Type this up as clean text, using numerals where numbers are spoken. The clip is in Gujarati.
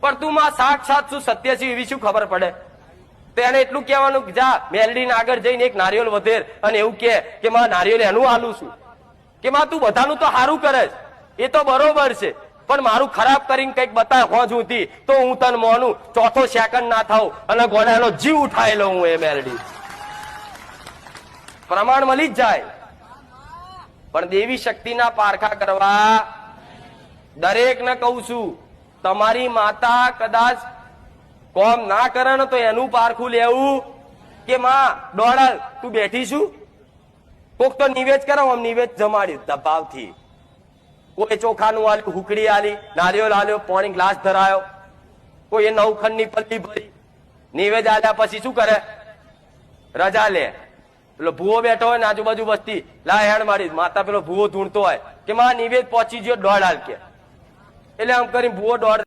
પણ તું માં સાક્ષાત શું સત્ય છે એવી શું ખબર પડે? તો એને એટલું કહેવાનું કે જા મેલડી આગળ જઈને એક નારિયેળ વધેર અને એવું કે માં નારિયેળ એનું હાલું છું કે માં તું બધાનું તો સારું કરે એ તો બરોબર છે, પણ મારું ખરાબ કરીને કઈક બતાય હોજ ઉઠી તો હું તને મોનું ચોથો સેકન્ડ ના થાઉં અને ગોડાનો જીવ ઉઠાઈ લઉં. હું એ મેલડી પ્રમાણ મળી જ જાય. પણ દેવી શક્તિના પારખા કરવા દરેક ને કહું છું, તમારી માતા કદાચ કોમ ના કરે ને તો એનું પારખું લેવું કે માં દોડા તું બેઠી છું. કોક તો નિવેદ કરો, આમ નિવેદ જમાડ્યું દબાવથી, કોઈ ચોખાનું આલ્યું, હુકડી આલી, નારિયેળ આલ્યો, પાણી ગ્લાસ ધરાયો, કોઈ નવખંડ ની પલ્લી ભરી, નિવેદ આલ્યા પછી શું કરે? રજા લે. પેલો ભૂવો બેઠો હોય ને આજુબાજુ વસ્તી લા હેડ મારી, માતા પેલો ભૂવો ધૂણતો હોય કે માં નિવેદ પહોંચી ગયો દોડ હાલ કે, એટલે આમ કરીને ભૂવો દોડ